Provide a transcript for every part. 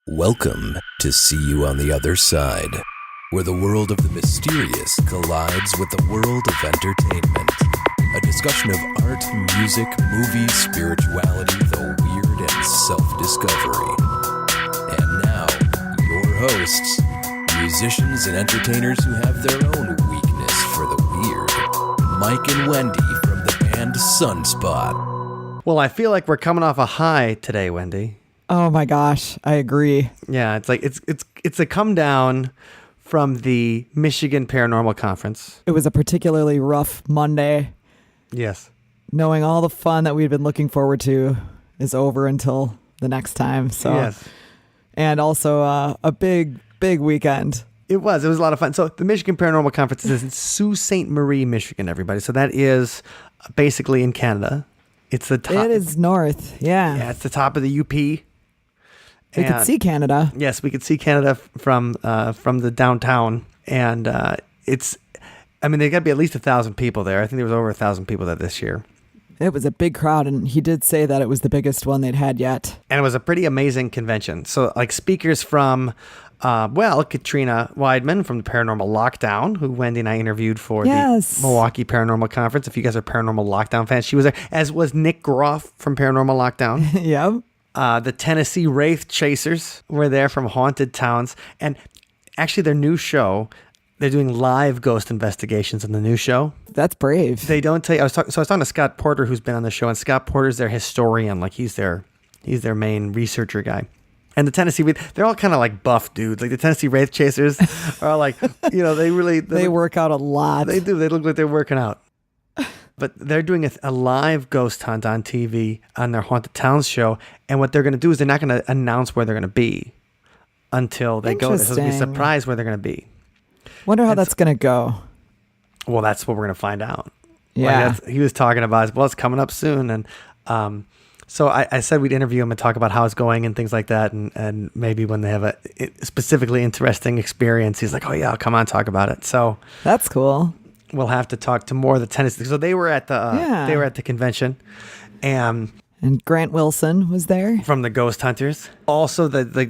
Welcome to See You on the Other Side, where the world of the mysterious collides with the world of entertainment. A discussion of art, music, movies, spirituality, the weird, and self-discovery. And now, your hosts, musicians and entertainers who have their own weakness for the weird, Mike and Wendy from the band Sunspot. Well, I feel like we're coming off a high today, Wendy. Oh my gosh, I agree. Yeah, it's like it's a come down from the Michigan Paranormal Conference. It was a particularly rough Monday. Yes. Knowing all the fun that we'd been looking forward to is over until the next time. So, yes. And also a big weekend. It was a lot of fun. So the Michigan Paranormal Conference is in Sault Ste. Marie, Michigan, everybody. So that is basically in Canada. It's the top. It is north, yeah. Yeah, it's the top of the UP. We could see Canada. Yes, we could see Canada from the downtown, and they got to be at least 1,000 people there. I think there was over 1,000 people there this year. It was a big crowd, and he did say that it was the biggest one they'd had yet. And it was a pretty amazing convention. So, like, speakers from, Katrina Weidman from the Paranormal Lockdown, who Wendy and I interviewed for the Milwaukee Paranormal Conference. If you guys are Paranormal Lockdown fans, she was there, as was Nick Groff from Paranormal Lockdown. Yep. The Tennessee Wraith Chasers were there from Haunted Towns. And actually, their new show, they're doing live ghost investigations in the new show. That's brave. They don't tell you. I was talking to Scott Porter, who's been on the show, and Scott Porter's their historian. Like, he's their main researcher guy. And the Tennessee, they're all kind of like buff dudes. Like, the Tennessee Wraith Chasers are like, they work out a lot. They do. They look like they're working out. But they're doing a live ghost hunt on TV on their Haunted Towns show. And what they're going to do is they're not going to announce where they're going to be until they go there. So it'll be a surprise where they're going to be. Wonder how that's going to go. Well, that's what we're going to find out. Yeah. He was talking about, it's coming up soon. And so I said we'd interview him and talk about how it's going and things like that. And maybe when they have a specifically interesting experience, he's like, oh, yeah, come on, talk about it. So that's cool. We'll have to talk to more of the Tennessee. So they were at the convention, and Grant Wilson was there from the Ghost Hunters. Also, the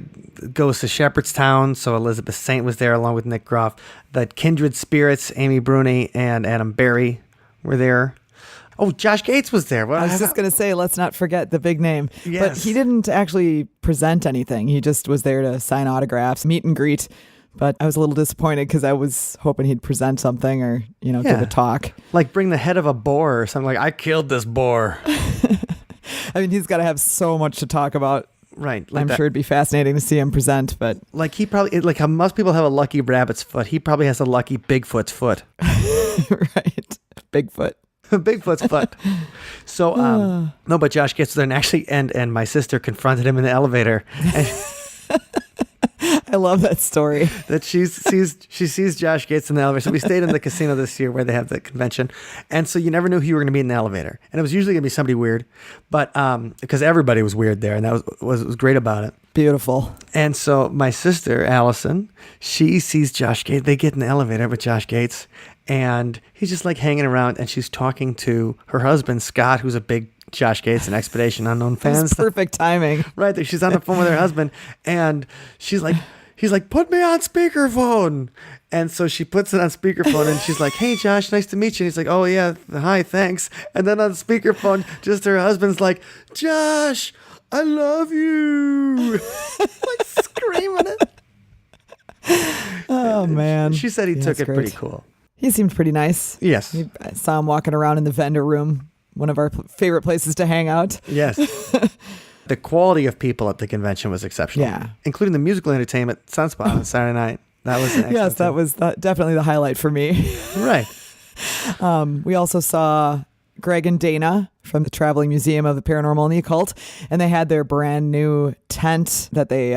Ghosts of Shepherdstown. So Elizabeth Saint was there along with Nick Groff. The Kindred Spirits, Amy Bruni and Adam Berry were there. Oh, Josh Gates was there. I was just going to say, let's not forget the big name. Yes. But he didn't actually present anything. He just was there to sign autographs, meet and greet. But I was a little disappointed because I was hoping he'd present something or, give a talk. Like bring the head of a boar or something. Like, I killed this boar. I mean, he's got to have so much to talk about. Right. Like I'm sure it'd be fascinating to see him present, but... Like, he probably... Like, how most people have a lucky rabbit's foot, he probably has a lucky Bigfoot's foot. Right. Bigfoot. Bigfoot's foot. So, no, but Josh gets there and actually... And my sister confronted him in the elevator. And I love that story. That she sees Josh Gates in the elevator. So we stayed in the casino this year where they have the convention, and so you never knew who you were going to be in the elevator, and it was usually going to be somebody weird, but because everybody was weird there, and that was great about it. Beautiful. And so my sister Allison, she sees Josh Gates. They get in the elevator with Josh Gates, and he's just like hanging around, and she's talking to her husband Scott, who's a big Josh Gates and Expedition Unknown fan. That's perfect timing. Right there. She's on the phone with her husband, and he's like, put me on speakerphone. And so she puts it on speakerphone, and she's like, hey, Josh, nice to meet you. And he's like, oh, yeah, hi, thanks. And then on speakerphone, just her husband's like, Josh, I love you. Like screaming it. Oh, man. She said he took it pretty cool. He seemed pretty nice. Yes. I saw him walking around in the vendor room, one of our favorite places to hang out. Yes. The quality of people at the convention was exceptional. Yeah. Including the musical entertainment Sunspot on Saturday night. That was an yes, that was definitely the highlight for me. Right. We also saw Greg and Dana from the Traveling Museum of the Paranormal and the Occult, and they had their brand new tent that they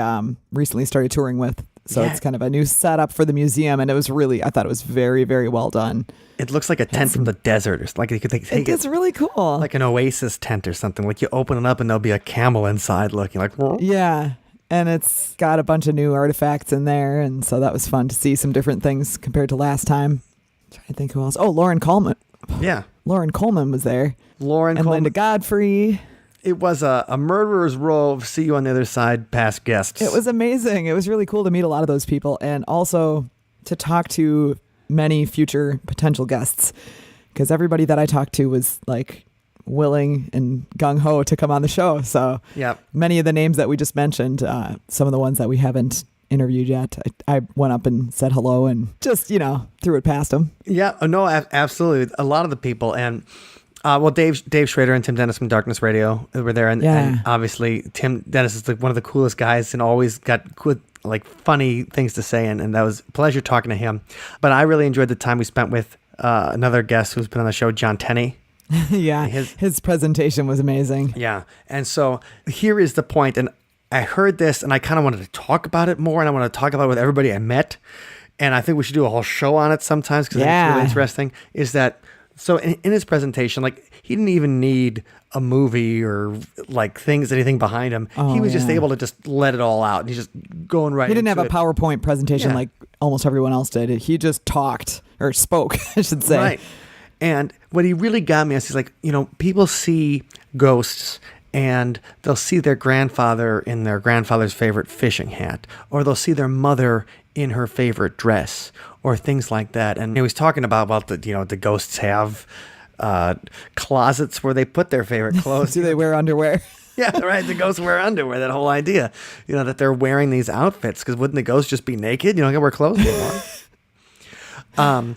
recently started touring with. So It's kind of a new setup for the museum, and I thought it was very, very well done. It looks like a tent from the desert. It's like you could take it. It's really cool. Like an oasis tent or something. Like you open it up and there'll be a camel inside looking like... Whoa. Yeah. And it's got a bunch of new artifacts in there. And so that was fun to see some different things compared to last time. I'm trying to think who else. Oh, Lauren Coleman. Yeah. Lauren Coleman was there. Lauren and Coleman. Linda Godfrey. It was a murderer's row of See You on the Other Side past guests. It was amazing. It was really cool to meet a lot of those people and also to talk to many future potential guests, because everybody that I talked to was like willing and gung-ho to come on the show. So yeah. Many of the names that we just mentioned, some of the ones that we haven't interviewed yet, I went up and said hello and just, threw it past them. Yeah, no, absolutely. A lot of the people. And Dave Schrader and Tim Dennis from Darkness Radio were there, and obviously Tim Dennis is like one of the coolest guys and always got good, like funny things to say, and that was a pleasure talking to him. But I really enjoyed the time we spent with another guest who's been on the show, John Tenney. Yeah, his presentation was amazing. Yeah, and so here is the point, and I heard this, and I kind of wanted to talk about it more, and I want to talk about it with everybody I met, and I think we should do a whole show on it sometimes because it's really interesting. Is that so? In his presentation, like he didn't even need a movie or like anything behind him. He was just able to just let it all out, and he's just going right. He didn't have into a PowerPoint presentation like almost everyone else did. He just talked or spoke, I should say. Right. And what he really got me is he's like, people see ghosts and they'll see their grandfather in their grandfather's favorite fishing hat, or they'll see their mother in her favorite dress, or things like that. And he was talking about the ghosts have closets where they put their favorite clothes. Do they wear underwear? Yeah, right. The ghosts wear underwear. That whole idea, that they're wearing these outfits, because wouldn't the ghosts just be naked? You don't get to wear clothes anymore.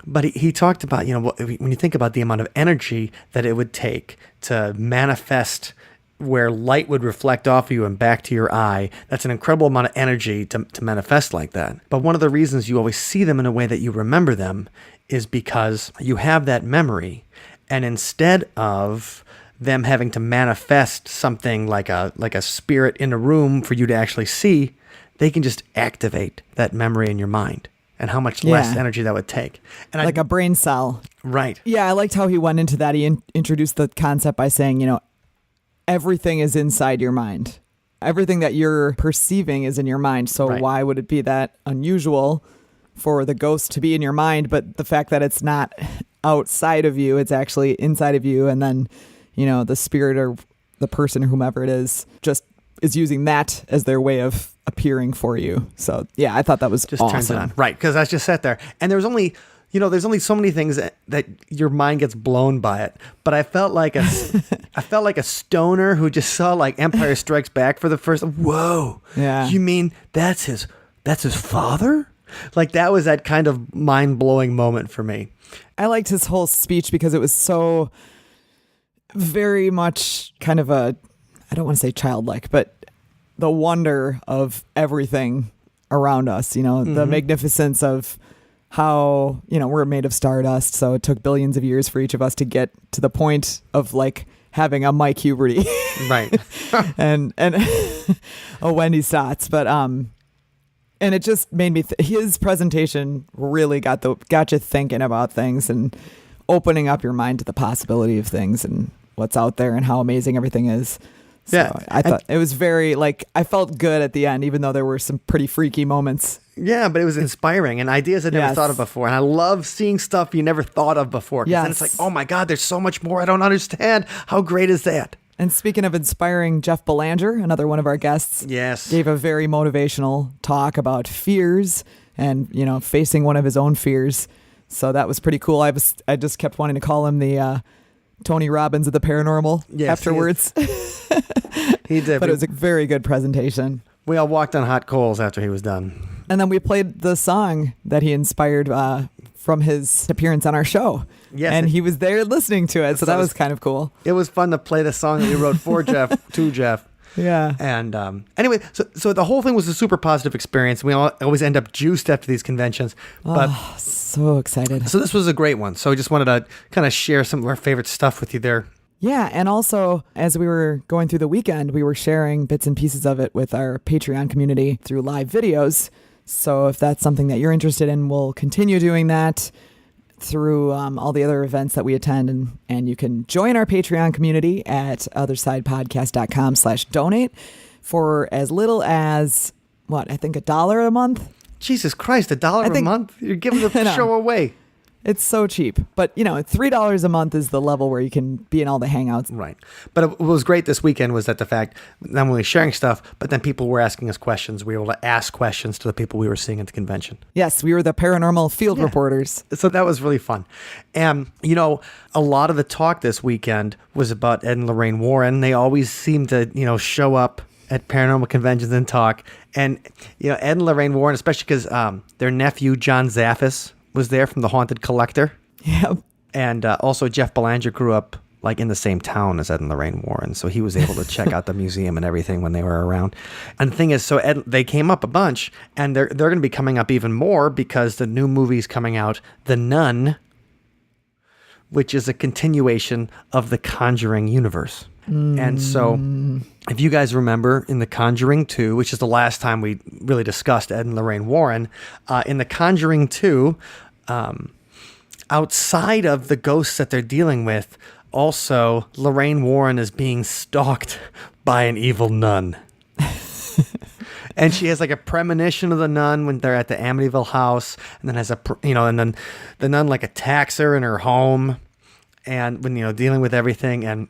But he talked about, when you think about the amount of energy that it would take to manifest where light would reflect off of you and back to your eye, that's an incredible amount of energy to manifest like that. But one of the reasons you always see them in a way that you remember them is because you have that memory. And instead of them having to manifest something like a spirit in a room for you to actually see, they can just activate that memory in your mind. And how much less energy that would take. And like a brain cell. Right. Yeah, I liked how he went into that. He introduced the concept by saying, everything is inside your mind. Everything that you're perceiving is in your mind. So why would it be that unusual for the ghost to be in your mind? But the fact that it's not outside of you, it's actually inside of you. And then, the spirit or the person or whomever it is just is using that as their way of appearing for you. So I thought that was just awesome. Turns it on. Right, because I just sat there, and there's only so many things that your mind gets blown by it. But I felt like a stoner who just saw like Empire Strikes Back for the first. Whoa, yeah. You mean that's his father? Like that was that kind of mind blowing moment for me. I liked his whole speech because it was so very much kind of I don't want to say childlike, but the wonder of everything around us, the magnificence of how, we're made of stardust. So it took billions of years for each of us to get to the point of like having a Mike Huberty. Right. and a Wendy Stotts. But, and it just made me, his presentation really got you thinking about things and opening up your mind to the possibility of things and what's out there and how amazing everything is. So I thought it was very, I felt good at the end, even though there were some pretty freaky moments. Yeah, but it was inspiring and ideas I'd never thought of before. And I love seeing stuff you never thought of before. Because then it's like, oh my God, there's so much more I don't understand. How great is that? And speaking of inspiring, Jeff Belanger, another one of our guests, gave a very motivational talk about fears and, facing one of his own fears. So that was pretty cool. I just kept wanting to call him the Tony Robbins of the paranormal afterwards. He did. But it was a very good presentation. We all walked on hot coals after he was done. And then we played the song that he inspired from his appearance on our show. Yes. And he was there listening to it. So that was kind of cool. It was fun to play the song that we wrote for Jeff, to Jeff. Yeah. And anyway, so the whole thing was a super positive experience. We always end up juiced after these conventions. But so excited. So this was a great one. So we just wanted to kind of share some of our favorite stuff with you there. Yeah, and also, as we were going through the weekend, we were sharing bits and pieces of it with our Patreon community through live videos. So if that's something that you're interested in, we'll continue doing that through all the other events that we attend. And you can join our Patreon community at othersidepodcast.com/donate for as little as, I think $1 a month? Jesus Christ, $1 a month? You're giving the show away. It's so cheap. But, $3 a month is the level where you can be in all the hangouts. Right. But what was great this weekend was that the fact not only sharing stuff, but then people were asking us questions. We were able to ask questions to the people we were seeing at the convention. Yes, we were the paranormal field reporters. So that was really fun. And, a lot of the talk this weekend was about Ed and Lorraine Warren. They always seem to, show up at paranormal conventions and talk. And, Ed and Lorraine Warren, especially because their nephew, John Zaffis, was there from The Haunted Collector. Yep. And also Jeff Belanger grew up like in the same town as Ed and Lorraine Warren. So he was able to check out the museum and everything when they were around. And the thing is, so they came up a bunch, and they're going to be coming up even more because the new movie's coming out, The Nun, which is a continuation of the Conjuring universe. And so if you guys remember in The Conjuring 2, which is the last time we really discussed Ed and Lorraine Warren, in The Conjuring 2, outside of the ghosts that they're dealing with, also Lorraine Warren is being stalked by an evil nun. And she has like a premonition of the nun when they're at the Amityville house, and then and then the nun like attacks her in her home, and when dealing with everything. And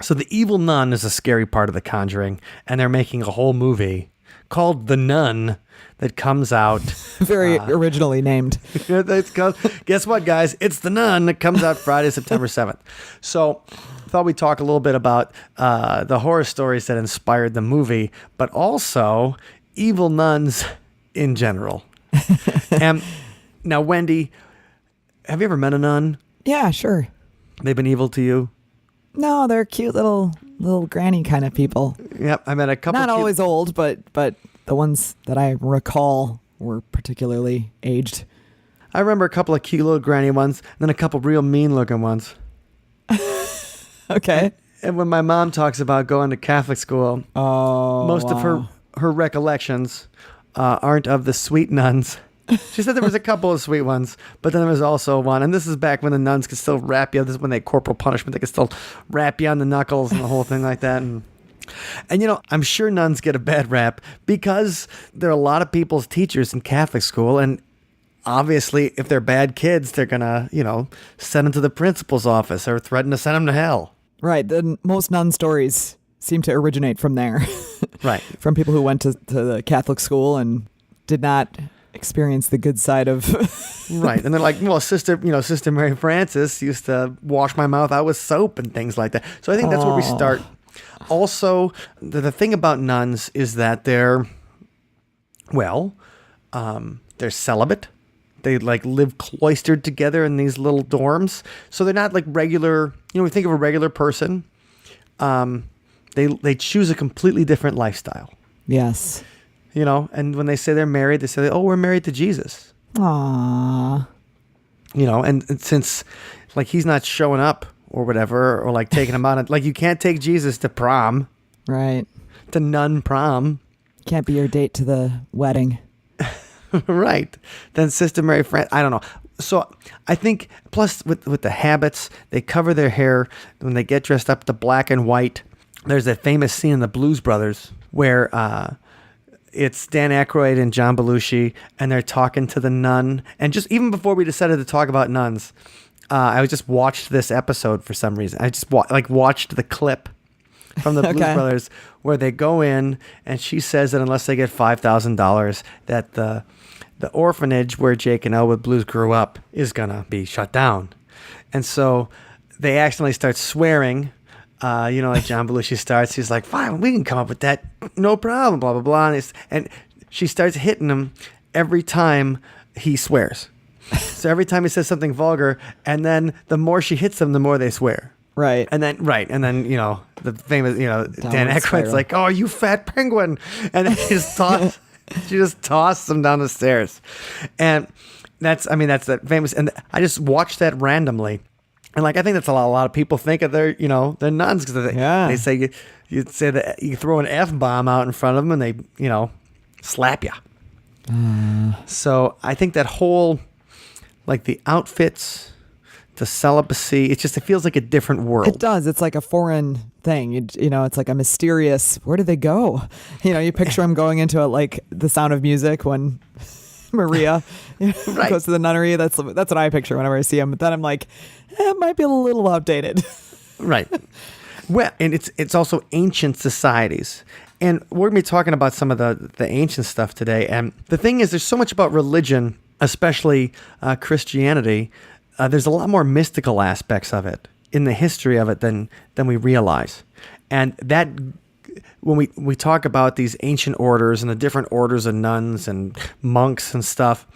so the evil nun is a scary part of The Conjuring, and they're making a whole movie called The Nun that comes out. Very originally named. Guess what, guys? It's The Nun that comes out Friday, September 7th. So I thought we'd talk a little bit about the horror stories that inspired the movie, but also evil nuns in general. And now, Wendy, have you ever met a nun? Yeah, sure. They've been evil to you? No, they're cute little granny kind of people. Yep, I met a couple. Not always old, but the ones that I recall were particularly aged. I remember a couple of cute little granny ones, and then a couple real mean looking ones. Okay. And when my mom talks about going to Catholic school, most of wow. her recollections aren't of the sweet nuns. She said there was a couple of sweet ones, but then there was also one, and this is back when the nuns could still rap you. This is when they corporal punishment. They could still rap you on the knuckles and the whole thing like that. And I'm sure nuns get a bad rap because there are a lot of people's teachers in Catholic school, and obviously if they're bad kids, they're going to, send them to the principal's office or threaten to send them to hell. Right. Most nun stories seem to originate from there. Right. From people who went to the Catholic school and did not experience the good side of Right. And they're like, well, Sister Mary Frances used to wash my mouth out with soap and things like that. So I think that's where we start. Also, the thing about nuns is that they're celibate. They like live cloistered together in these little dorms. So they're not like regular, we think of a regular person. They choose a completely different lifestyle. Yes. And when they say they're married, they say, oh, we're married to Jesus. Aww. And since like he's not showing up or whatever, or like taking him out, like you can't take Jesus to prom. Right. To nun prom. Can't be your date to the wedding. Right. Then Sister Mary Frances, I don't know. So I think, plus with the habits, they cover their hair when they get dressed up the black and white. There's that famous scene in the Blues Brothers where it's Dan Aykroyd and John Belushi, and they're talking to the nun. And just even before we decided to talk about nuns, I just watched this episode for some reason. I just watched the clip from the Blues Brothers where they go in, and she says that unless they get $5,000, that the orphanage where Jake and Elwood Blues grew up is gonna be shut down. And so they accidentally start swearing. Like John Belushi starts, he's like, fine, we can come up with that, no problem, blah, blah, blah. And she starts hitting him every time he swears. So every time he says something vulgar, and then the more she hits him, the more they swear. Right. And then, the famous, Dan Aykroyd's spiral. like, oh, you fat penguin. And then she just tosses him down the stairs. And that's that famous, and I just watched that randomly. And like I think that's a lot of people think of they're nuns because they say you say that you throw an F-bomb out in front of them and they slap you. So I think that whole like the outfits, the celibacy, it feels like a different world. It does. It's like a foreign thing. It's like a mysterious. Where do they go? You picture them going into it like The Sound of Music when Maria Right. goes to the nunnery. That's what I picture whenever I see him. But then I'm like, it might be a little outdated. Right. Well, and it's also ancient societies. And we're going to be talking about some of the ancient stuff today. And the thing is, there's so much about religion, especially Christianity. There's a lot more mystical aspects of it in the history of it than we realize. And that, when we talk about these ancient orders and the different orders of nuns and monks and stuff,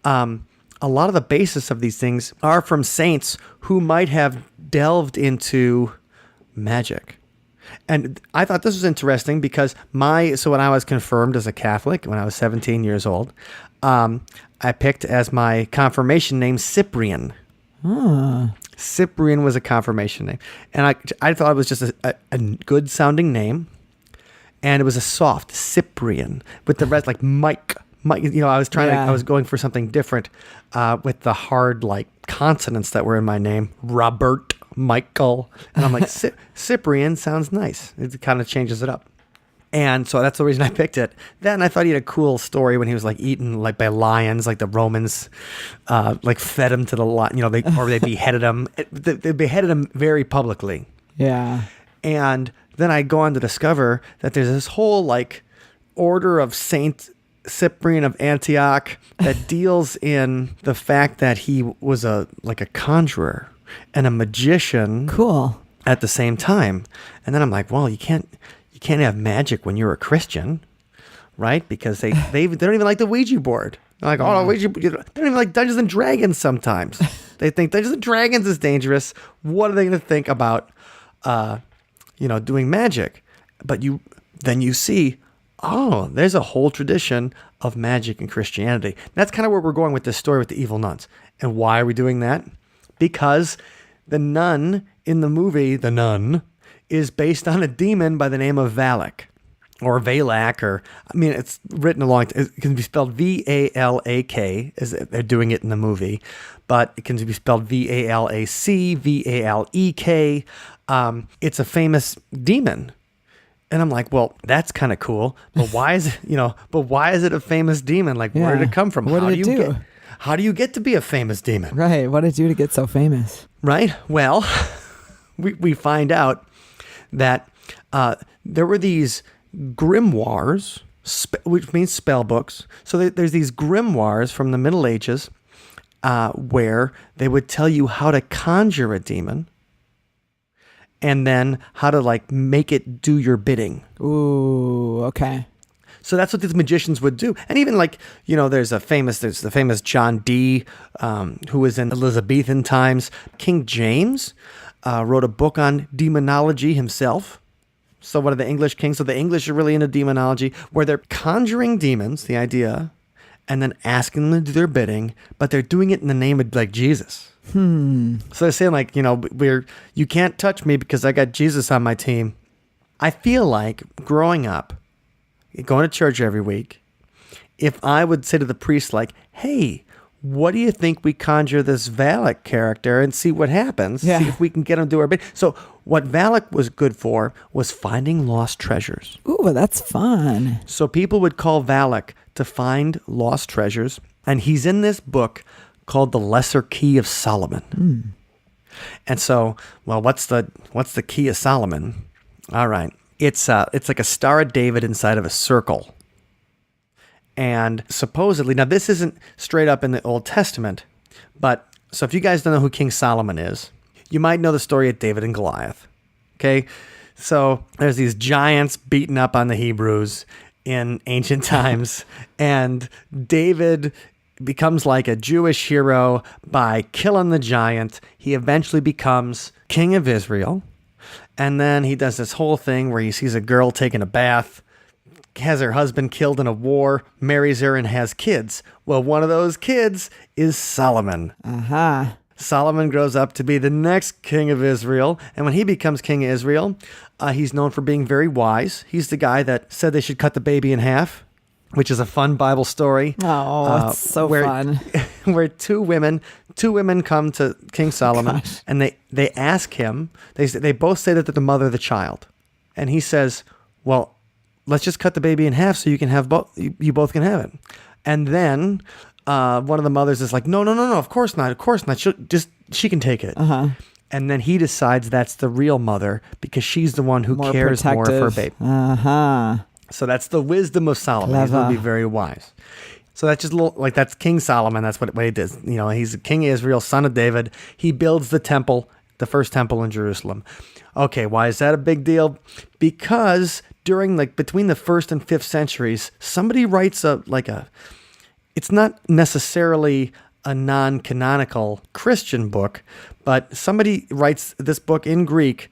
a lot of the basis of these things are from saints who might have delved into magic. And I thought this was interesting because so when I was confirmed as a Catholic, when I was 17 years old, I picked as my confirmation name Cyprian. Cyprian was a confirmation name. And I thought it was just a good sounding name. And it was a soft Cyprian with the rest like Mike. I was I was going for something different with the hard like consonants that were in my name. Robert, Michael. And I'm like, Cyprian sounds nice. It kind of changes it up. And so that's the reason I picked it. Then I thought he had a cool story when he was like eaten like by lions, like the Romans like fed him to the lion, they beheaded him. They beheaded him very publicly. Yeah. And then I go on to discover that there's this whole like order of Saint Cyprian of Antioch that deals in the fact that he was a conjurer and a magician. Cool. At the same time. And then I'm like, well, you can't have magic when you're a Christian, right? Because they don't even like the Ouija board. They're like, oh, Ouija board. They don't even like Dungeons and Dragons sometimes. They think Dungeons and Dragons is dangerous. What are they going to think about, doing magic? But then you see, oh, there's a whole tradition of magic in Christianity. That's kind of where we're going with this story with the evil nuns. And why are we doing that? Because the nun in the movie, The Nun, is based on a demon by the name of Valak or Valak, it's written along, it can be spelled V-A-L-A-K as they're doing it in the movie, but it can be spelled V-A-L-A-C, V-A-L-E-K. It's a famous demon. And I'm like, well, that's kind of cool, but why is it a famous demon? Like, where did it come from? What did it do? How do you get to be a famous demon? Right. What did it do to get so famous? Right. Well, we find out that there were these grimoires, which means spell books. So there's these grimoires from the Middle Ages where they would tell you how to conjure a demon and then how to like make it do your bidding. Ooh, okay. So that's what these magicians would do. And even like, there's the famous John Dee, who was in Elizabethan times. King James wrote a book on demonology himself. So one of the English kings. So the English are really into demonology, where they're conjuring demons, the idea, and then asking them to do their bidding, but they're doing it in the name of like Jesus. So they're saying like, you can't touch me because I got Jesus on my team. I feel like growing up, going to church every week, if I would say to the priest like, hey, what do you think we conjure this Valak character and see what happens? Yeah. See if we can get him to do our bid. So what Valak was good for was finding lost treasures. Ooh, that's fun. So people would call Valak to find lost treasures. And he's in this book called The Lesser Key of Solomon. And so, well, what's the Key of Solomon? All right. It's like a Star of David inside of a circle. And supposedly, now this isn't straight up in the Old Testament, but so if you guys don't know who King Solomon is, you might know the story of David and Goliath. Okay? So there's these giants beating up on the Hebrews in ancient times, and David becomes like a Jewish hero by killing the giant. He eventually becomes king of Israel. And then he does this whole thing where he sees a girl taking a bath, has her husband killed in a war, marries her, and has kids. Well, one of those kids is Solomon. Solomon grows up to be the next king of Israel. And when he becomes king of Israel, he's known for being very wise. He's the guy that said they should cut the baby in half, which is a fun Bible story. Oh, it's so fun. Where two women come to King Solomon, and they ask him, they both say that they're the mother of the child. And he says, well, let's just cut the baby in half so you can have both. You both can have it. And then one of the mothers is like, no, of course not. She can take it. And then he decides that's the real mother because she's the one who cares more of her babe. So that's the wisdom of Solomon. He's going to be very wise. So that's just a little, like, that's King Solomon. That's what he did. You know, he's King of Israel, son of David. He builds the temple, the first temple in Jerusalem. Okay, why is that a big deal? Because during, like, between the 1st and 5th centuries, somebody writes it's not necessarily a non-canonical Christian book, but somebody writes this book in Greek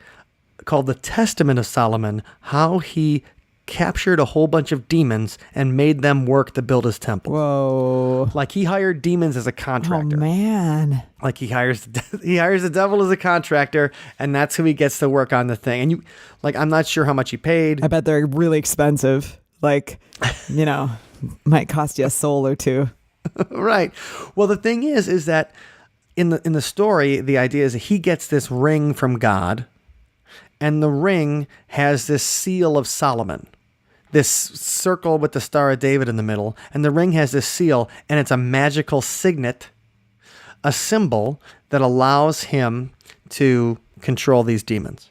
called the Testament of Solomon, how he captured a whole bunch of demons and made them work to build his temple. Whoa. Like, he hired demons as a contractor. Oh, man. Like, he hires the devil as a contractor, and that's who he gets to work on the thing. And I'm not sure how much he paid. I bet they're really expensive. Like, might cost you a soul or two. Right. Well, the thing is that in the story, the idea is that he gets this ring from God, and the ring has this seal of Solomon, this circle with the Star of David in the middle, and the ring has this seal, and it's a magical signet, a symbol that allows him to control these demons.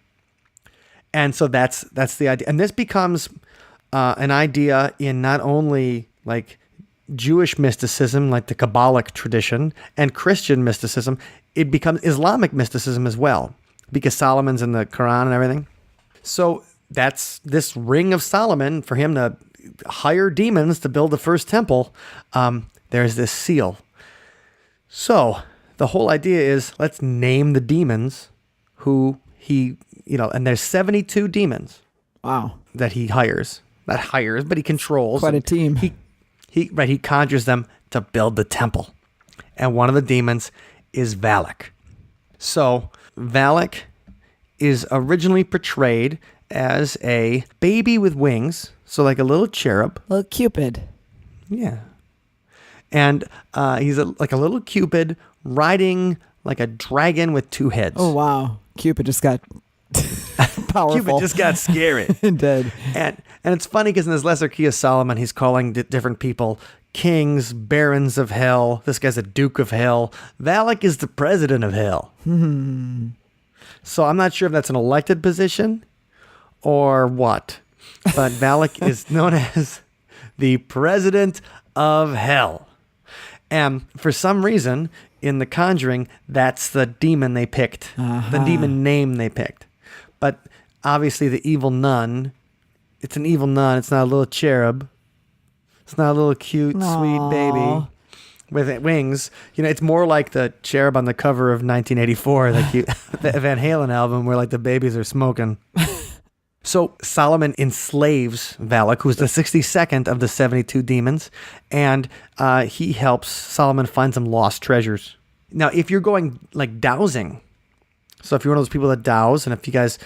And so that's the idea. And this becomes an idea in not only like Jewish mysticism, like the Kabbalic tradition, and Christian mysticism, it becomes Islamic mysticism as well, because Solomon's in the Quran and everything. So that's this ring of Solomon for him to hire demons to build the first temple. There's this seal. So the whole idea is, let's name the demons who he, and there's 72 demons. Wow. That he hires. Not hires, but he controls. Quite a team. He conjures them to build the temple. And one of the demons is Valak. So Valak is originally portrayed as a baby with wings, so like a little cherub. Little Cupid. Yeah. And he's like a little Cupid riding like a dragon with 2 heads. Oh, wow. Cupid just got powerful. Cupid just got scary. It did. And it's funny because in this Lesser Key of Solomon, he's calling different people kings, barons of hell. This guy's a duke of hell. Valak is the president of hell. So I'm not sure if that's an elected position or what, but Valak is known as the president of hell. And for some reason, in The Conjuring, that's the demon they picked, the demon name they picked. But obviously the evil nun, it's an evil nun. It's not a little cherub. It's not a little cute, sweet baby with wings. It's more like the cherub on the cover of 1984, the Van Halen album, where like the babies are smoking. So Solomon enslaves Valak, who's the 62nd of the 72 demons, and he helps Solomon find some lost treasures. Now, if you're going like dowsing, so if you're one of those people that douse, and if you guys,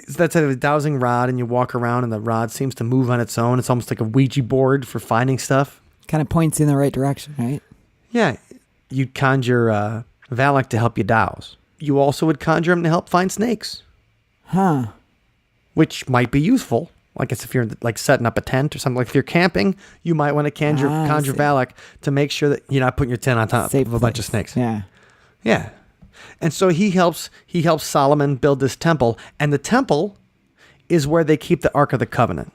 that's a dowsing rod, and you walk around and the rod seems to move on its own. It's almost like a Ouija board for finding stuff. Kind of points in the right direction, right? Yeah. You'd conjure Valak to help you douse. You also would conjure him to help find snakes. Huh. Which might be useful. I guess if you're like setting up a tent or something, like if you're camping, you might want to conjure Valak to make sure that you're not putting your tent on top of a bunch of snakes. Yeah. Yeah. And so he helps Solomon build this temple, and the temple is where they keep the Ark of the Covenant.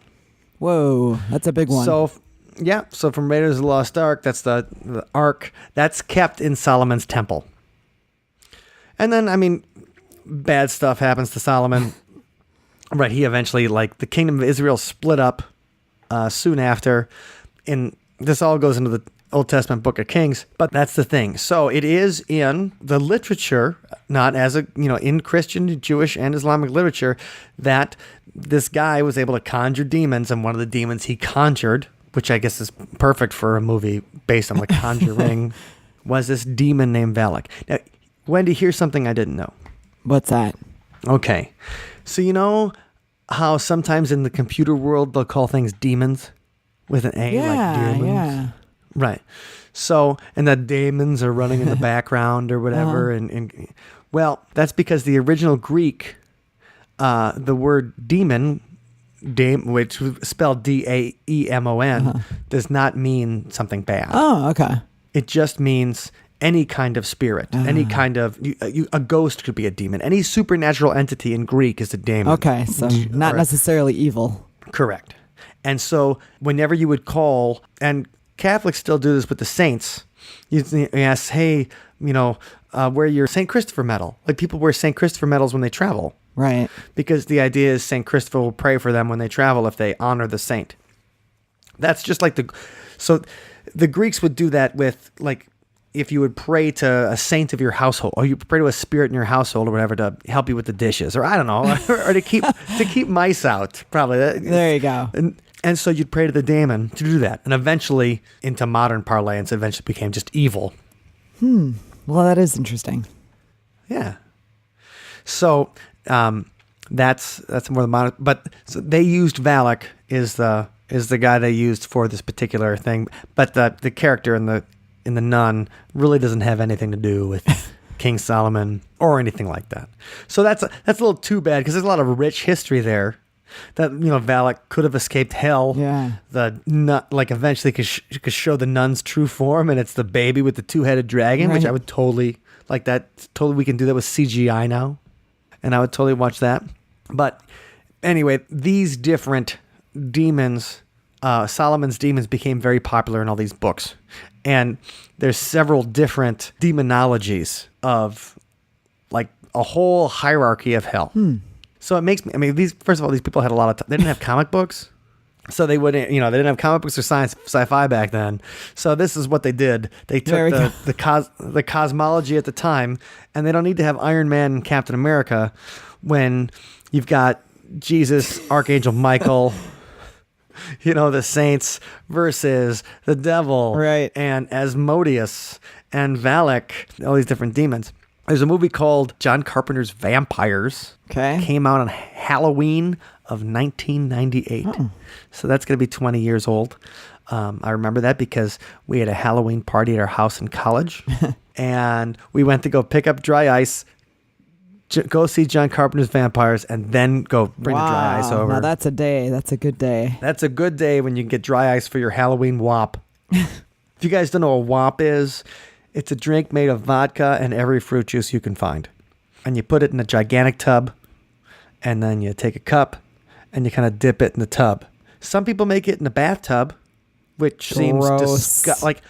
Whoa, that's a big one. So from Raiders of the Lost Ark, that's the Ark that's kept in Solomon's temple. And then, bad stuff happens to Solomon. Right, he eventually, the kingdom of Israel split up soon after. And this all goes into the Old Testament Book of Kings, but that's the thing. So it is in the literature, not as in Christian, Jewish, and Islamic literature, that this guy was able to conjure demons, and one of the demons he conjured, which I guess is perfect for a movie based on The Conjuring, was this demon named Valak. Now, Wendy, here's something I didn't know. What's that? Okay. So you know how sometimes in the computer world they'll call things demons with an A, like demons? Yeah. Right. So, and the demons are running in the background or whatever. And well, that's because the original Greek, the word demon which was spelled Daemon, does not mean something bad. Oh, okay. It just means any kind of spirit, any kind of a ghost could be a demon. Any supernatural entity in Greek is a daemon. Okay, so not necessarily evil. Correct. And so whenever you would call, and Catholics still do this with the saints, you ask, hey, wear your St. Christopher medal. Like people wear St. Christopher medals when they travel. Right. Because the idea is St. Christopher will pray for them when they travel if they honor the saint. That's just like so the Greeks would do that with, like, if you would pray to a saint of your household, or you pray to a spirit in your household or whatever to help you with the dishes, or I don't know, or to keep mice out, probably. There you go. And so you'd pray to the daemon to do that. And eventually, into modern parlance, eventually became just evil. Well, that is interesting. Yeah. So that's more the modern. But so they used Valak is the guy they used for this particular thing. But the character in the Nun really doesn't have anything to do with King Solomon or anything like that. So that's a little too bad, because there's a lot of rich history there. That Valak could have escaped hell. Yeah. Eventually could show the nun's true form, and it's the baby with the 2-headed dragon, right. Which I would totally like. That totally we can do that with CGI now, and I would totally watch that. But anyway, these different demons, Solomon's demons, became very popular in all these books, and there's several different demonologies of like a whole hierarchy of hell. So it makes me, these people had a lot of time. They didn't have comic books. So they wouldn't, they didn't have comic books or sci-fi back then. So this is what they did. They took the cosmology at the time, and they don't need to have Iron Man and Captain America when you've got Jesus, Archangel Michael, the saints versus the devil, right? And Asmodeus and Valak, all these different demons. There's a movie called John Carpenter's Vampires. Okay. Came out on Halloween of 1998. Oh. So that's going to be 20 years old. I remember that because we had a Halloween party at our house in college. And we went to go pick up dry ice, go see John Carpenter's Vampires, and then go bring the dry ice over. Now that's a day. That's a good day. That's a good day when you can get dry ice for your Halloween wop. If you guys don't know what wop is, it's a drink made of vodka and every fruit juice you can find. And you put it in a gigantic tub, and then you take a cup, and you kind of dip it in the tub. Some people make it in a bathtub, which seems disgusting. Like,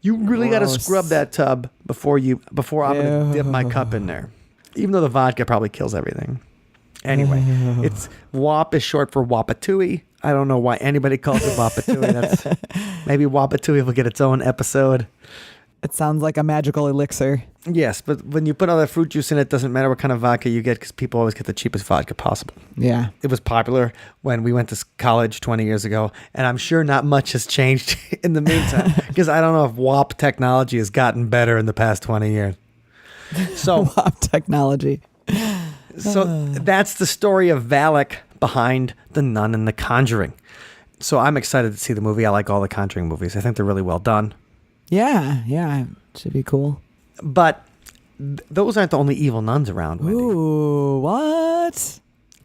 you really got to scrub that tub before I'm going to dip my cup in there. Even though the vodka probably kills everything. Anyway, it's WAP is short for Wapatui. I don't know why anybody calls it Wapatui. Maybe Wapatui will get its own episode. It sounds like a magical elixir. Yes, but when you put all that fruit juice in, it doesn't matter what kind of vodka you get, because people always get the cheapest vodka possible. Yeah. It was popular when we went to college 20 years ago, and I'm sure not much has changed in the meantime, because I don't know if WAP technology has gotten better in the past 20 years. So WAP technology. So that's the story of Valak behind The Nun and The Conjuring. So I'm excited to see the movie. I like all the Conjuring movies. I think they're really well done. Yeah, should be cool. But those aren't the only evil nuns around, Wendy. Ooh, what?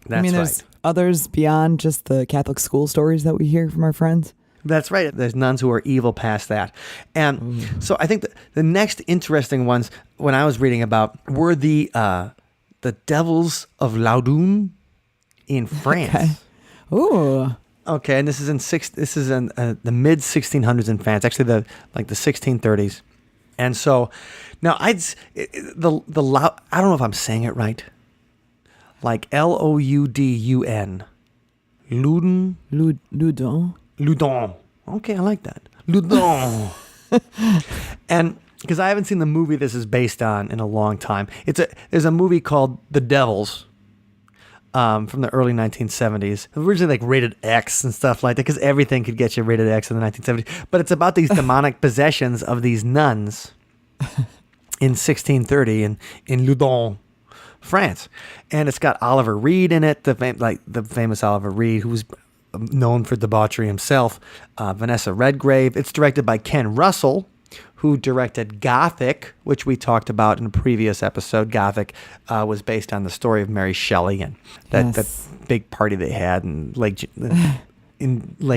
That's there's others beyond just the Catholic school stories that we hear from our friends? That's right. There's nuns who are evil past that. And so I think the next interesting ones, when I was reading about, were the devils of Loudun in France. Okay. Ooh. Okay, and this is in the mid 1600s in France, actually the 1630s, and so now I don't know if I'm saying it right, like Loudun, Loudun. Okay, I like that, Loudun, and because I haven't seen the movie this is based on in a long time. There's a movie called The Devils. From the early 1970s, originally like rated X and stuff like that, because everything could get you rated X in the 1970s. But it's about these demonic possessions of these nuns in 1630 in Loudun, France, and it's got Oliver Reed in it, the famous Oliver Reed, who's known for debauchery himself. Vanessa Redgrave. It's directed by Ken Russell, who directed Gothic, which we talked about in a previous episode. Gothic was based on the story of Mary Shelley and that big party they had in Lake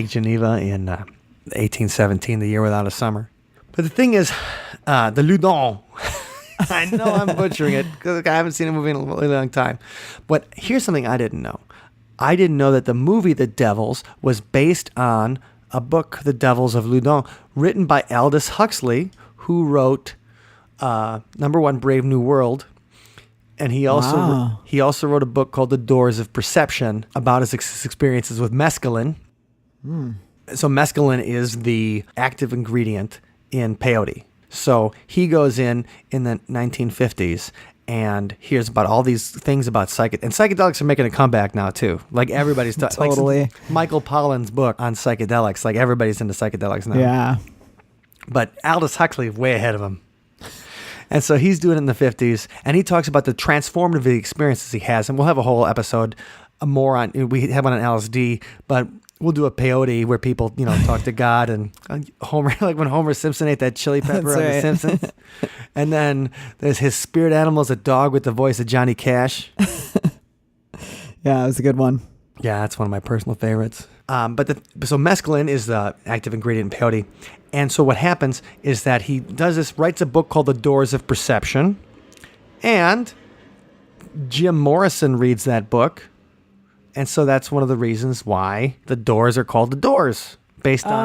Geneva in 1817, the year without a summer. But the thing is, the Loudun. I know I'm butchering it because I haven't seen a movie in a really long time. But here's something I didn't know. I didn't know that the movie The Devils was based on a book, The Devils of Loudun, written by Aldous Huxley, who wrote number one, Brave New World. And he also wrote a book called The Doors of Perception about his experiences with mescaline. So mescaline is the active ingredient in peyote. So he goes in the 1950s and hears about all these things about and psychedelics are making a comeback now too. Like everybody's totally. Like Michael Pollan's book on psychedelics. Like everybody's into psychedelics now. Yeah. But Aldous Huxley is way ahead of him. And so he's doing it in the 50s, and he talks about the transformative experiences he has. And we'll have a whole episode we have one on LSD, but we'll do a peyote where people, talk to God and Homer, like when Homer Simpson ate that chili pepper on The Simpsons. And then there's his spirit animals, a dog with the voice of Johnny Cash. Yeah, it was a good one. Yeah, that's one of my personal favorites. So mescaline is the active ingredient in peyote. And so what happens is that he writes a book called The Doors of Perception. And Jim Morrison reads that book. And so that's one of the reasons why the Doors are called The Doors, based on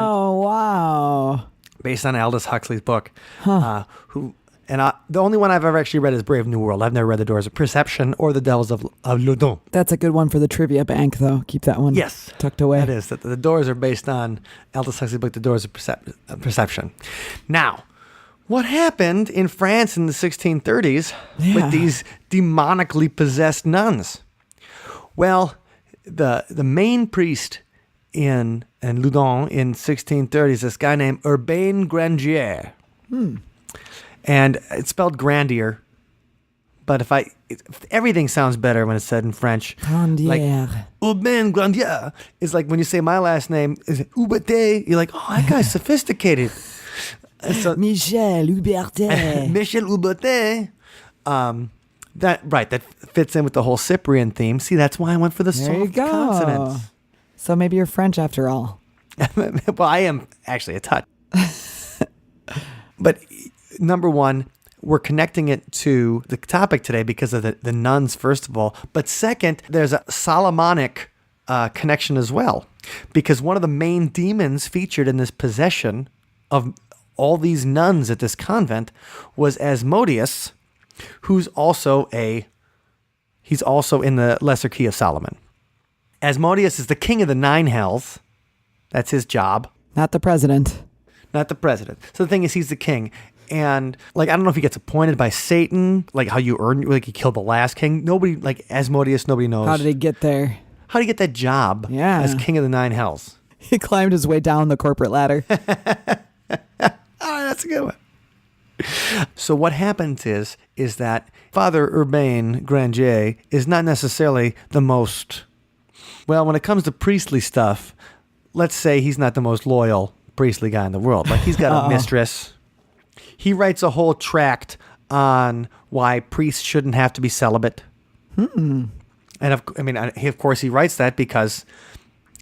Aldous Huxley's book. Huh. The only one I've ever actually read is Brave New World. I've never read The Doors of Perception or The Devils of Loudun. That's a good one for the trivia bank, though. Keep that one tucked away. That is. The Doors are based on Aldous Huxley's book, The Doors of Perception. Now, what happened in France in the 1630s with these demonically possessed nuns? Well, the main priest in Loudun in 1630s is this guy named Urbain Grandier. And it's spelled Grandier, but everything sounds better when it's said in French. Grandier. Like Urbain Grandier is like when you say my last name is Huberté, you're like, oh, that guy's sophisticated. So, Michel Huberté. Michel Huberté. That fits in with the whole Cyprian theme. See, that's why I went for the soft consonants. So maybe you're French after all. Well, I am actually a touch. But number one, we're connecting it to the topic today because of the nuns, first of all. But second, there's a Solomonic connection as well. Because one of the main demons featured in this possession of all these nuns at this convent was Asmodeus, who's also in the Lesser Key of Solomon. Asmodeus is the king of the nine hells. That's his job. Not the president. Not the president. So the thing is, he's the king. And, I don't know if he gets appointed by Satan, how you earn, he killed the last king. Nobody, Asmodeus, nobody knows. How did he get there? How did he get that job as king of the nine hells? He climbed his way down the corporate ladder. Oh, that's a good one. So what happens is that Father Urbain Grandier is not necessarily the most, when it comes to priestly stuff, let's say he's not the most loyal priestly guy in the world. He's got a mistress. He writes a whole tract on why priests shouldn't have to be celibate. And of course he writes that because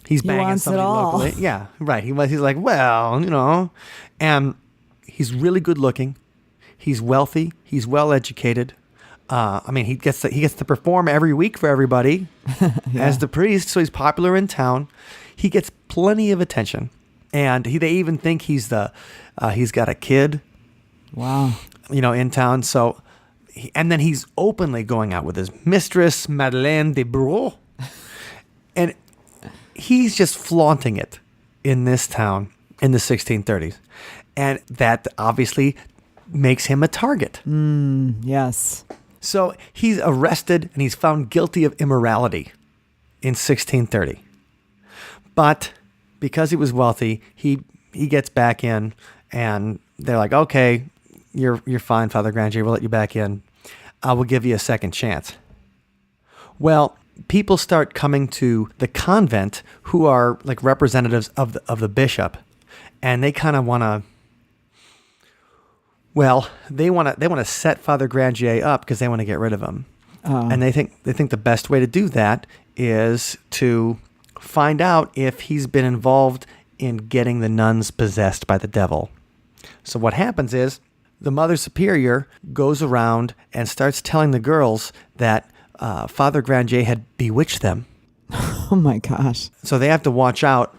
he's banging somebody locally. Yeah, right. He's like, and he's really good looking. He's wealthy. He's well educated. He gets to perform every week for everybody as the priest. So he's popular in town. He gets plenty of attention, and they even think he's got a kid. Wow. In town. So, and then he's openly going out with his mistress, Madeleine de Brou. And he's just flaunting it in this town in the 1630s. And that obviously makes him a target. Yes. So he's arrested and he's found guilty of immorality in 1630. But because he was wealthy, he gets back in, and they're like, okay, you're fine, Father Grandier. We'll let you back in. We'll give you a second chance. Well, people start coming to the convent who are representatives of the bishop, and they kind of want to Well, they want to set Father Grandier up because they want to get rid of him. And they think the best way to do that is to find out if he's been involved in getting the nuns possessed by the devil. So what happens is the Mother Superior goes around and starts telling the girls that Father Grandier had bewitched them. Oh my gosh. So they have to watch out.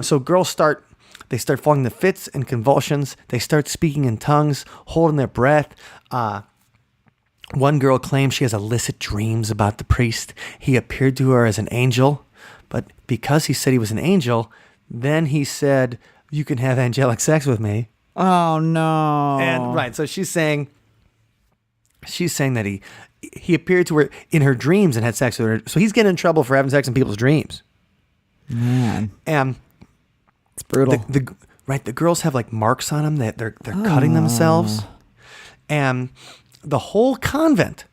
So girls start falling into fits and convulsions. They start speaking in tongues, holding their breath. One girl claims she has illicit dreams about the priest. He appeared to her as an angel, but because he said he was an angel, then he said, "You can have angelic sex with me." Oh no. And right, so she's saying that he appeared to her in her dreams and had sex with her. So he's getting in trouble for having sex in people's dreams. Man. And It's brutal. The girls have like marks on them that they're cutting themselves. And the whole convent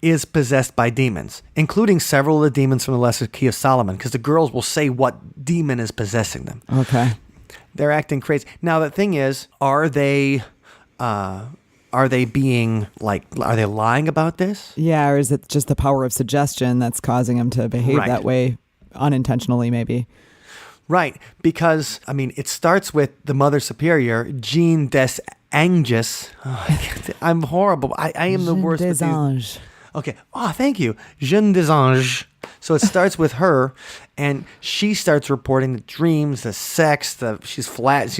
is possessed by demons, including several of the demons from the Lesser Key of Solomon, because the girls will say what demon is possessing them. Okay. They're acting crazy. Now, the thing is, are they being are they lying about this? Yeah, or is it just the power of suggestion that's causing them to behave Right. that way unintentionally, maybe? Right, because, it starts with the Mother Superior, Jean des Anges. I'm horrible. I am the worst with Des these. Anges. Okay. Oh, thank you. Jean des Anges. So it starts with her, and she starts reporting the dreams, the sex, she's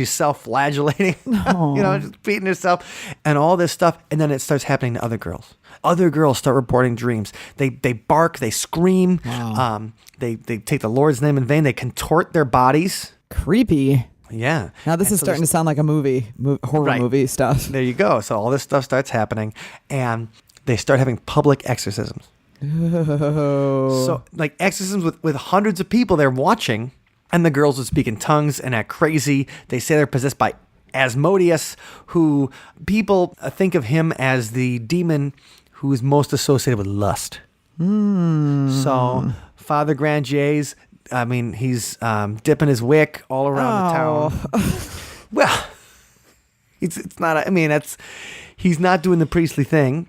self-flagellating, just beating herself, and all this stuff. And then it starts happening to other girls. Other girls start reporting dreams. They bark, they scream. Wow. They take the Lord's name in vain. They contort their bodies. Creepy. Yeah. Now this is starting to sound like a horror Right. movie stuff. There you go. So all this stuff starts happening, and they start having public exorcisms. Oh. So like exorcisms with hundreds of people there watching, and the girls would speak in tongues and act crazy. They say they're possessed by Asmodeus, who people think of him as the demon who is most associated with lust. So Father Grandier's, he's dipping his wick all around the town. Well, it's not. He's not doing the priestly thing,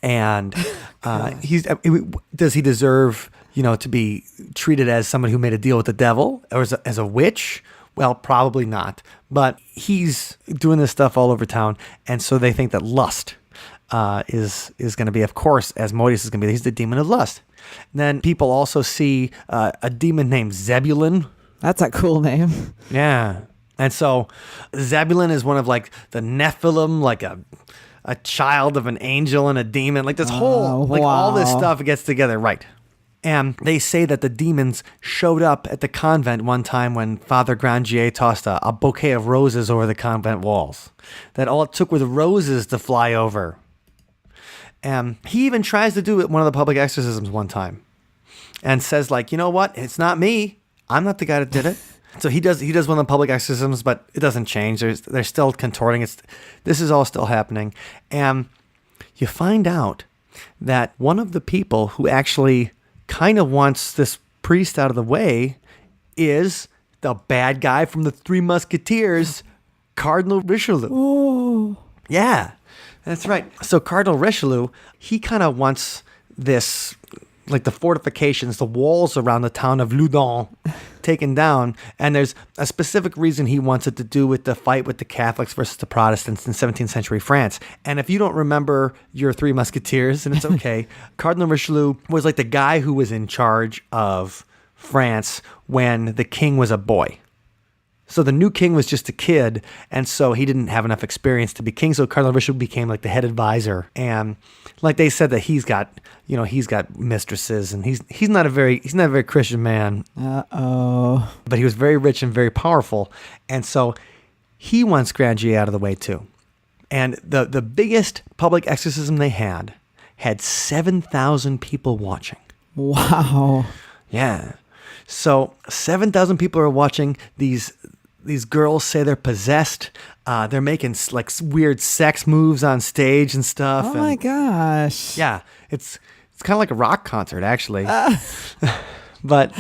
and does he deserve to be treated as somebody who made a deal with the devil or as a witch? Well, probably not. But he's doing this stuff all over town, and so they think that lust is going to be, of course, Asmodeus is going to be. He's the demon of lust. And then people also see a demon named Zebulun. That's a cool name. Yeah. And so Zebulun is one of like the Nephilim, like a child of an angel and a demon. Like this whole, all this stuff gets together. Right. And they say that the demons showed up at the convent one time when Father Grandier tossed a bouquet of roses over the convent walls. That all it took were the roses to fly over. And he even tries to do it one of the public exorcisms one time. And says like, you know what? It's not me. I'm not the guy that did it. So he does one of the public exorcisms, but it doesn't change. They're still contorting. This is all still happening. And you find out that one of the people who actually kind of wants this priest out of the way is the bad guy from the Three Musketeers, Cardinal Richelieu. Oh. Yeah, that's right. So Cardinal Richelieu, he kind of wants this, like the fortifications, the walls around the town of Loudun taken down. And there's a specific reason he wants it to do with the fight with the Catholics versus the Protestants in 17th century France. And if you don't remember your Three Musketeers, and it's okay, Cardinal Richelieu was like the guy who was in charge of France when the king was a boy. So the new king was just a kid, and so he didn't have enough experience to be king. So Cardinal Richelieu became like the head advisor, and like they said that he's got mistresses, and he's not a very Christian man. Uh-oh. But he was very rich and very powerful, and so he wants Grandier out of the way too. And the biggest public exorcism they had 7,000 people watching. Wow. Yeah. So 7,000 people are watching these girls say they're possessed. They're making like weird sex moves on stage and stuff. Oh my gosh. Yeah, it's kind of like a rock concert actually. But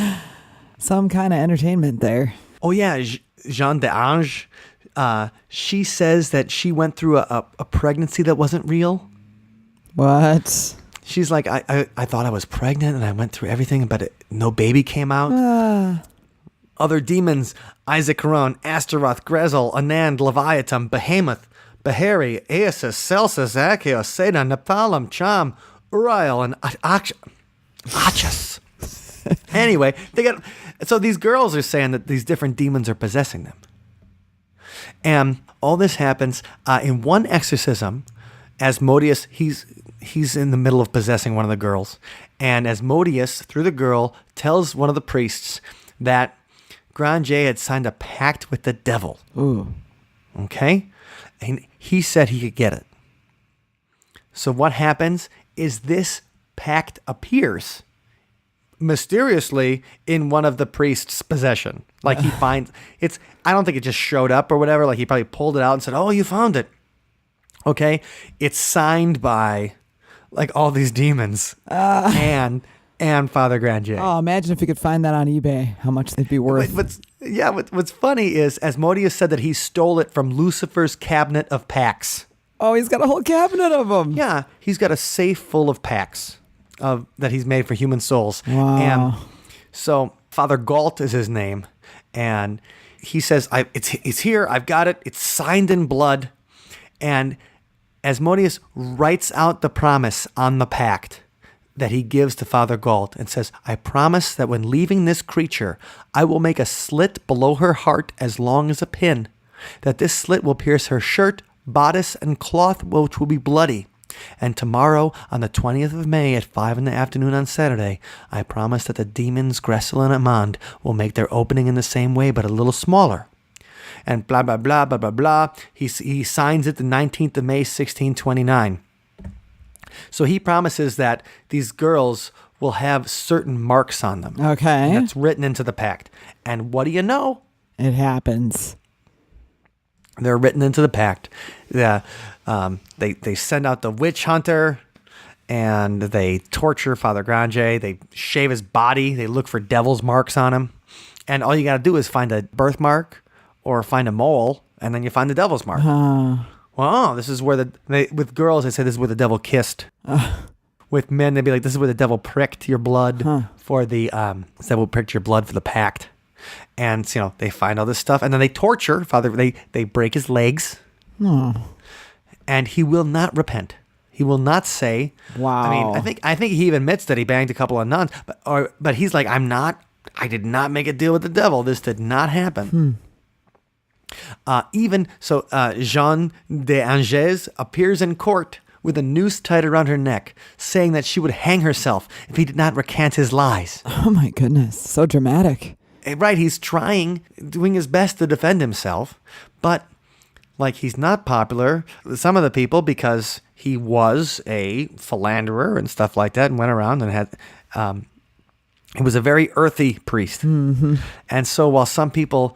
some kind of entertainment there. oh yeah, Jean des Anges. she says that she went through a pregnancy that wasn't real. What? She's like, I thought I was pregnant and I went through everything, but no baby came out. Other demons, Isaac Caron, Astaroth, Grezel, Anand, Leviathan, Behemoth, Beheri, Aesus, Celsus, Achaeos, Satan, Nephilim, Cham, Uriel, and Achas. Anyway, so these girls are saying that these different demons are possessing them. And all this happens in one exorcism. Asmodeus, he's in the middle of possessing one of the girls. And Asmodeus, through the girl, tells one of the priests that Granger had signed a pact with the devil. Ooh. Okay? And he said he could get it. So what happens is this pact appears mysteriously in one of the priest's possession. Like he finds it's, I don't think it just showed up or whatever. Like he probably pulled it out and said, "Oh, you found it." Okay? It's signed by like all these demons and Father Granger. Oh, imagine if you could find that on eBay, how much they'd be worth. What's funny is Asmodeus said that he stole it from Lucifer's cabinet of packs. Oh, he's got a whole cabinet of them. Yeah, he's got a safe full of packs that he's made for human souls. Wow. And so Father Galt is his name, and he says, it's here, I've got it, it's signed in blood. And Asmodeus writes out the promise on the pact that he gives to Father Galt and says, "I promise that when leaving this creature, I will make a slit below her heart as long as a pin, that this slit will pierce her shirt, bodice, and cloth, which will be bloody. And tomorrow, on the 20th of May at 5 p.m. on Saturday, I promise that the demons Gressel and Amand will make their opening in the same way, but a little smaller." And blah, blah, blah, blah, blah, blah. He signs it the 19th of May, 1629. So he promises that these girls will have certain marks on them. Okay. That's written into the pact. And what do you know? It happens. They're written into the pact. They send out the witch hunter and they torture Father Granger. They shave his body. They look for devil's marks on him. And all you got to do is find a birthmark or find a mole, and then you find the devil's mark. Well, this is where with girls, they say this is where the devil kissed. With men, they'd be like, this is where the devil pricked your blood for the devil pricked your blood for the pact. And they find all this stuff, and then they torture Father. They break his legs, and he will not repent. He will not say. Wow. I mean, I think he even admits that he banged a couple of nuns, but he's like, I did not make a deal with the devil. This did not happen. Jeanne d'Angers appears in court with a noose tied around her neck, saying that she would hang herself if he did not recant his lies. Oh my goodness, so dramatic. Right, he's doing his best to defend himself, but he's not popular with some of the people because he was a philanderer and stuff like that, and went around and had. He was a very earthy priest, and so while some people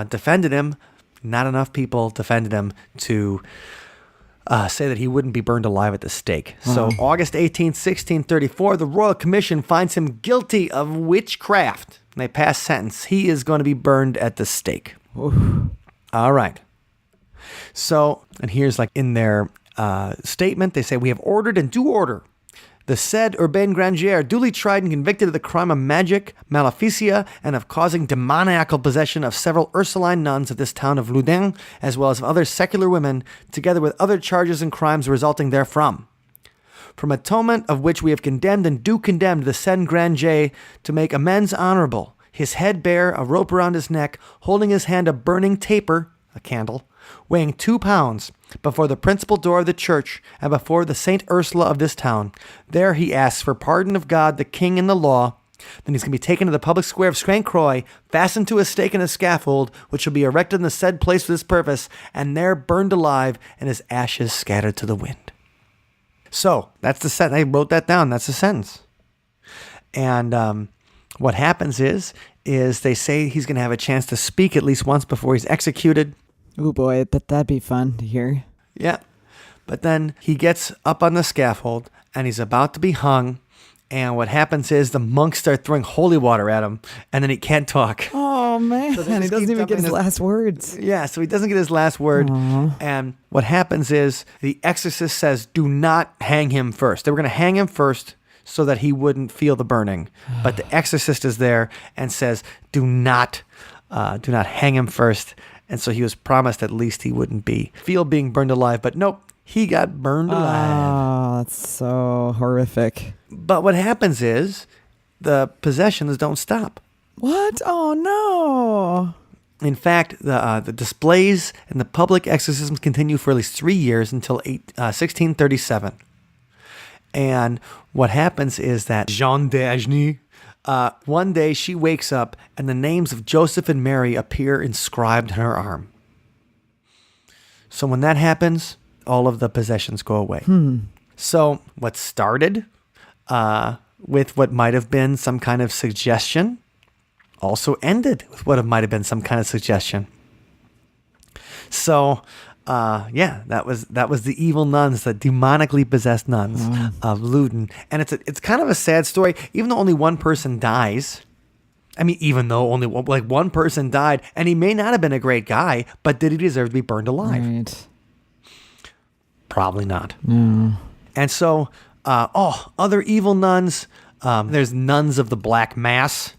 defended him, not enough people defended him to say that he wouldn't be burned alive at the stake. So August 18th, 1634, the Royal Commission finds him guilty of witchcraft. And they pass sentence. He is going to be burned at the stake. Oof. All right. So, and here's in their statement, they say, "We have ordered and do order the said Urbain Granger, duly tried and convicted of the crime of magic, maleficia, and of causing demoniacal possession of several Ursuline nuns of this town of Loudun, as well as of other secular women, together with other charges and crimes resulting therefrom. From atonement of which we have condemned and do condemn the said Granger to make amends honorable, his head bare, a rope around his neck, holding his hand a burning taper, a candle, weighing 2 pounds, before the principal door of the church and before the Saint Ursula of this town. There he asks for pardon of God, the king, and the law. Then he's going to be taken to the public square of St. Croix, fastened to a stake and a scaffold, which shall be erected in the said place for this purpose, and there burned alive, and his ashes scattered to the wind." So that's the sentence. I wrote that down. That's the sentence. And what happens is they say he's going to have a chance to speak at least once before he's executed. Oh boy, that'd be fun to hear. Yeah. But then he gets up on the scaffold and he's about to be hung. And what happens is the monks start throwing holy water at him, and then he can't talk. Oh man, So they he just doesn't keep even get dumping his this- last words. Yeah, so he doesn't get his last word. And what happens is the exorcist says, do not hang him first. They were going to hang him first so that he wouldn't feel the burning. But the exorcist is there and says, do not hang him first. And so he was promised at least he wouldn't feel being burned alive. But nope, he got burned alive. Oh, that's so horrific. But what happens is the possessions don't stop. What? Oh no. In fact, the displays and the public exorcisms continue for at least 3 years until 1637. And what happens is that Jeanne d'Agny, one day she wakes up and the names of Joseph and Mary appear inscribed in her arm. So when that happens, all of the possessions go away. So what started with what might have been some kind of suggestion also ended with what might have been some kind of suggestion. So, that was the evil nuns, the demonically possessed nuns of Loudun, and it's kind of a sad story. Even though only one person dies, I mean, even though only one person died, and he may not have been a great guy, but did he deserve to be burned alive? Right. Probably not. And so, other evil nuns. There's nuns of the Black Mass.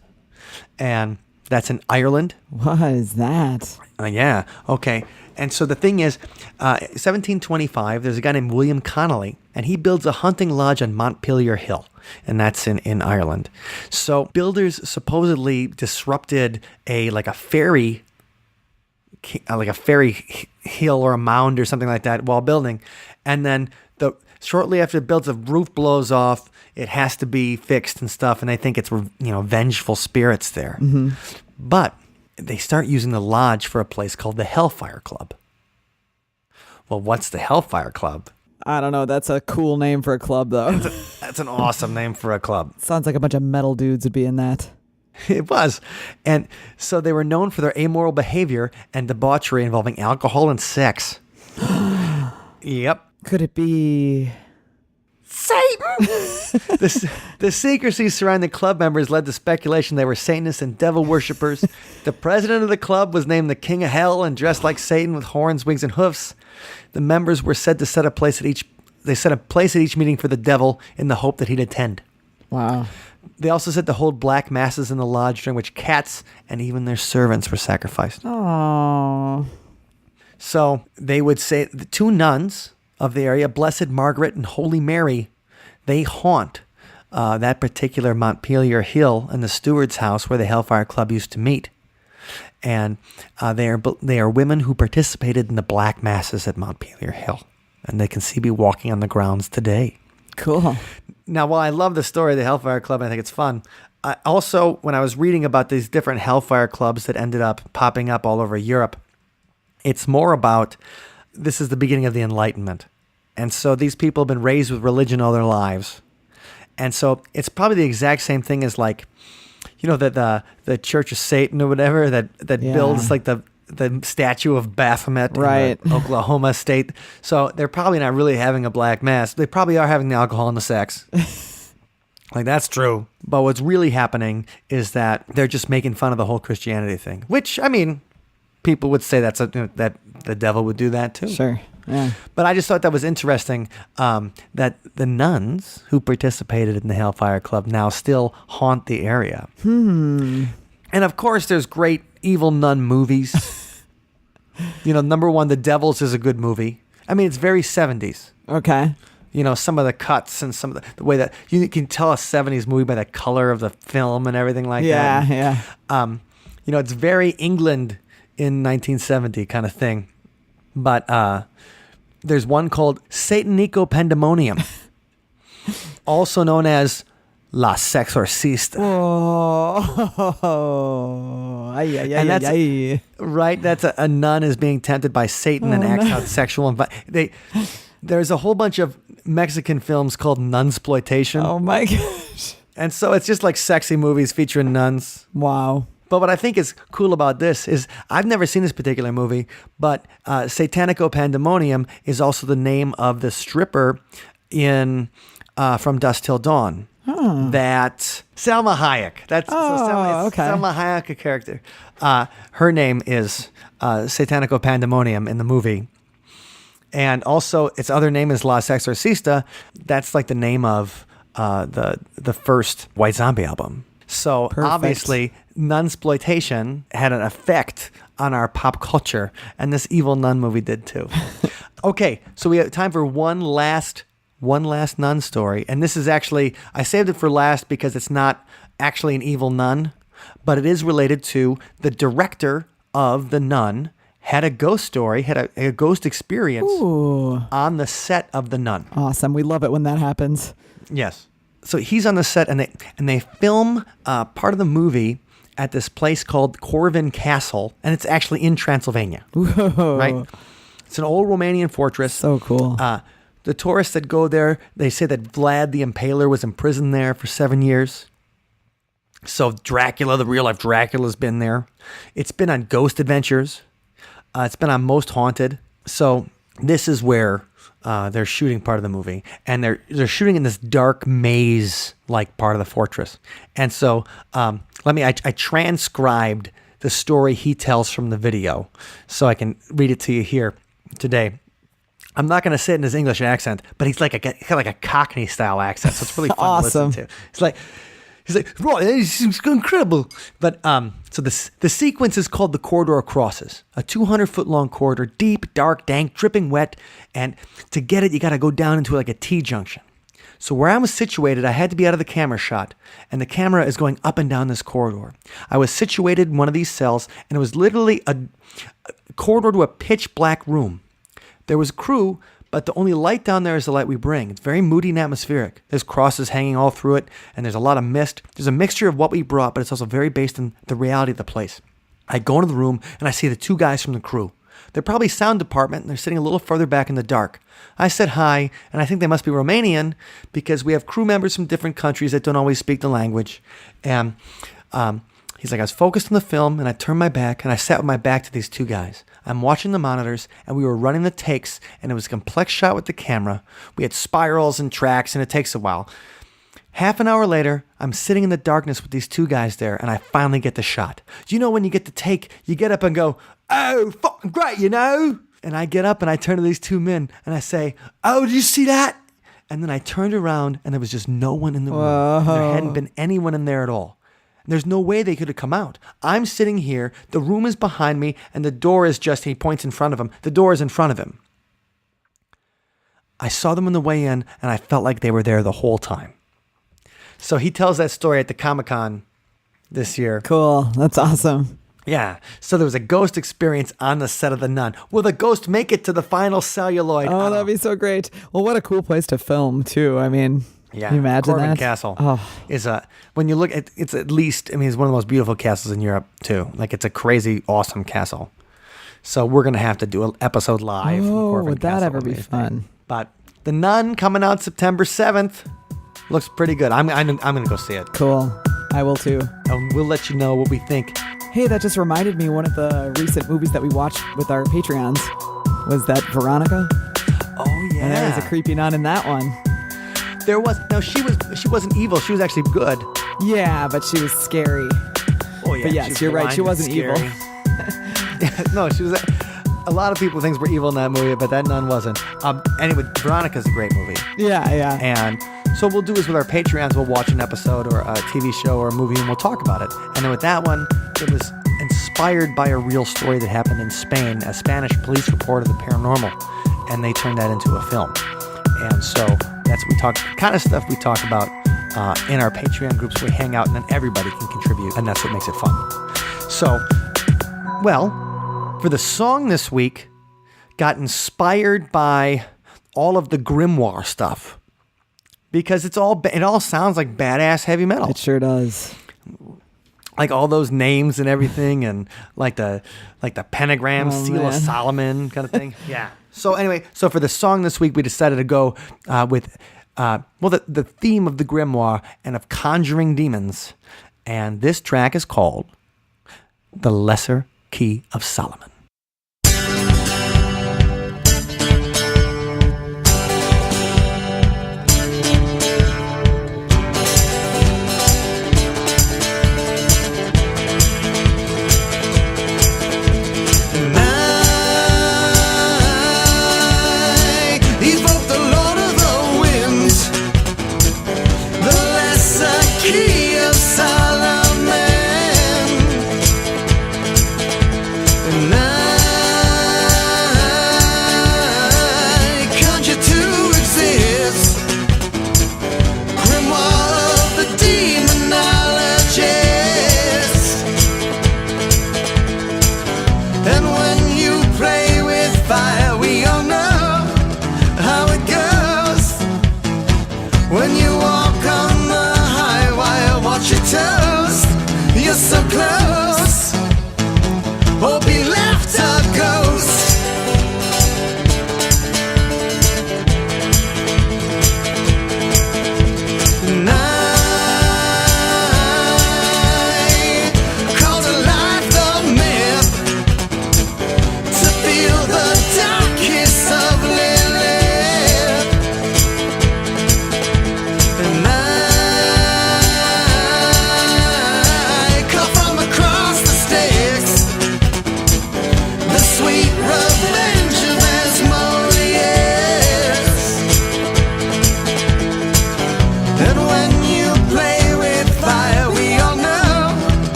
And that's in Ireland. What is that? Yeah. Okay. And so the thing is, 1725, there's a guy named William Connolly, and he builds a hunting lodge on Montpelier Hill, and that's in Ireland. So builders supposedly disrupted a fairy hill or a mound or something like that while building, and then shortly after it builds, the roof blows off. It has to be fixed and stuff, and they think it's vengeful spirits there. But they start using the lodge for a place called the Hellfire Club. Well, what's the Hellfire Club? I don't know. That's a cool name for a club, though. That's an awesome name for a club. Sounds like a bunch of metal dudes would be in that. It was. And so they were known for their amoral behavior and debauchery involving alcohol and sex. Yep. Could it be Satan! The secrecy surrounding the club members led to speculation they were Satanists and devil worshippers. The president of the club was named the King of Hell and dressed like Satan with horns, wings, and hoofs. The members were said to set a place at each meeting for the devil in the hope that he'd attend. Wow. They also said to hold black masses in the lodge during which cats and even their servants were sacrificed. Oh. So they would say the two nuns of the area, Blessed Margaret and Holy Mary, they haunt that particular Montpelier Hill and the steward's house where the Hellfire Club used to meet. And they are women who participated in the black masses at Montpelier Hill. And they can be walking on the grounds today. Cool. Now, while I love the story of the Hellfire Club, and I think it's fun, also, when I was reading about these different Hellfire Clubs that ended up popping up all over Europe, it's more about, this is the beginning of the Enlightenment. And so these people have been raised with religion all their lives. And so it's probably the exact same thing as the Church of Satan or whatever that builds the statue of Baphomet right. in the Oklahoma state. So they're probably not really having a black mass. They probably are having the alcohol and the sex. That's true. But what's really happening is that they're just making fun of the whole Christianity thing, which, I mean, people would say that the devil would do that too. Sure. Yeah. But I just thought that was interesting that the nuns who participated in the Hellfire Club now still haunt the area. And of course, there's great evil nun movies. Number one, The Devils is a good movie. I mean, it's very 70s. Okay. Some of the cuts and some of the way that you can tell a 70s movie by the color of the film and everything like that. Yeah. It's very England in 1970 kind of thing. But there's one called Satanico Pandemonium, also known as La Sexorcista. Oh, And that's right. That's a nun is being tempted by Satan and acts out sexual. There's a whole bunch of Mexican films called Nunsploitation. Oh my gosh. And so it's just like sexy movies featuring nuns. Wow. But what I think is cool about this is I've never seen this particular movie, but Satanico Pandemonium is also the name of the stripper in From Dusk Till Dawn. that Selma Hayek. Selma Hayek, a character. Her name is Satanico Pandemonium in the movie. And also, its other name is La Sexorcista. That's like the name of the first White Zombie album. So obviously, nunsploitation had an effect on our pop culture, and this Evil Nun movie did too. Okay, so we have time for one last nun story, and this is actually, I saved it for last because it's not actually an evil nun, but it is related to the director of The Nun. Had a ghost story, had a ghost experience on the set of The Nun. Awesome. We love it when that happens. Yes. So he's on the set, and they film part of the movie at this place called Corvin Castle, and it's actually in Transylvania. Whoa. Right? It's an old Romanian fortress. So cool. The tourists that go there, they say that Vlad the Impaler was imprisoned there for 7 years. So Dracula, the real-life Dracula's been there. It's been on Ghost Adventures. It's been on Most Haunted. So this is where they're shooting part of the movie, and they're shooting in this dark maze-like part of the fortress. And so I transcribed the story he tells from the video, so I can read it to you here today. I'm not going to say it in his English accent, but he's got like a Cockney style accent, so it's really fun awesome. to listen to. He's like, right, it's incredible. But so the sequence is called The Corridor Crosses, a 200-foot long corridor, deep, dark, dank, dripping wet. And to get it, you got to go down into like a T-junction. So where I was situated, I had to be out of the camera shot, and the camera is going up and down this corridor. I was situated in one of these cells, and it was literally a corridor to a pitch black room. There was crew, but the only light down there is the light we bring. It's very moody and atmospheric. There's crosses hanging all through it, and there's a lot of mist. There's a mixture of what we brought, but it's also very based in the reality of the place. I go into the room, and I see the two guys from the crew. They're probably sound department, and they're sitting a little further back in the dark. I said hi, and I think they must be Romanian, because we have crew members from different countries that don't always speak the language. And he's like, I was focused on the film, and I turned my back, and I sat with my back to these two guys. I'm watching the monitors, and we were running the takes, and it was a complex shot with the camera. We had spirals and tracks, and it takes a while. Half an hour later, I'm sitting in the darkness with these two guys there, and I finally get the shot. You know, when you get the take, you get up and go, oh, fucking great, you know? And I get up, and I turn to these two men, and I say, oh, did you see that? And then I turned around, and there was just no one in the room. And there hadn't been anyone in there at all. There's no way they could have come out. I'm sitting here, the room is behind me, and the door is just, he points in front of him. The door is in front of him. I saw them on the way in, and I felt like they were there the whole time. So he tells that story at the Comic-Con this year. Cool. That's awesome. Yeah. So there was a ghost experience on the set of The Nun. Will the ghost make it to the final celluloid? Oh, that'd be so great. Well, what a cool place to film, too. I mean... Yeah, can you imagine Corvin that? Castle is when you look at it's at least, I mean, it's one of the most beautiful castles in Europe too. Like, it's a crazy, awesome castle. So we're gonna have to do an episode live. From Corvin would that Castle, ever be fun? But The Nun coming out September 7th looks pretty good. I'm gonna go see it. Cool. I will too. And we'll let you know what we think. Hey, that just reminded me, one of the recent movies that we watched with our Patreons was that Veronica. Oh yeah. And there was a creepy nun in that one. There was. No, she wasn't evil. She was actually good. Yeah, but she was scary. Oh yeah. But yes, you're right. She wasn't evil. No, she was. A lot of people think we're evil in that movie, but that nun wasn't. Anyway, Veronica's a great movie. Yeah. And so what we'll do is with our Patreons, we'll watch an episode or a TV show or a movie, and we'll talk about it. And then with that one, it was inspired by a real story that happened in Spain. A Spanish police reported the paranormal, and they turned that into a film. And so that's what we talk, kind of stuff we talk about in our Patreon groups. We hang out, and then everybody can contribute, and that's what makes it fun. So, well, for the song this week, got inspired by all of the grimoire stuff, because it all sounds like badass heavy metal. It sure does. Like all those names and everything, and like the pentagram, seal of man. Solomon kind of thing. Yeah. So anyway, for the song this week, we decided to go with the theme of the grimoire and of conjuring demons, and this track is called "The Lesser Key of Solomon."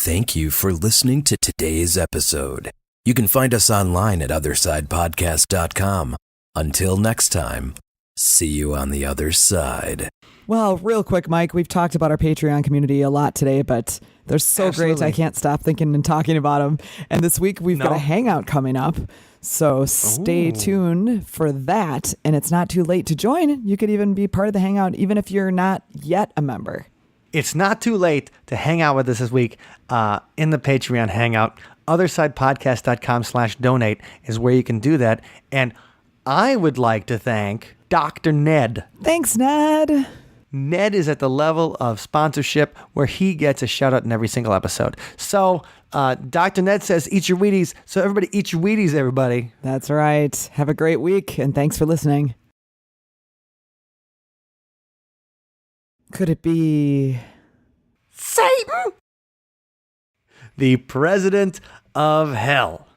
Thank you for listening to today's episode. You can find us online at OtherSidePodcast.com. Until next time, see you on the other side. Well, real quick, Mike, we've talked about our Patreon community a lot today, but they're so Absolutely. great. I can't stop thinking and talking about them. And this week we've got a hangout coming up. So stay tuned for that. And it's not too late to join. You could even be part of the hangout, even if you're not yet a member. It's not too late to hang out with us this week in the Patreon hangout. OtherSidePodcast.com/donate is where you can do that. And I would like to thank Dr. Ned. Thanks, Ned. Ned is at the level of sponsorship where he gets a shout out in every single episode. So Dr. Ned says, eat your Wheaties. So everybody eat your Wheaties, everybody. That's right. Have a great week, and thanks for listening. Could it be Satan? The president of hell.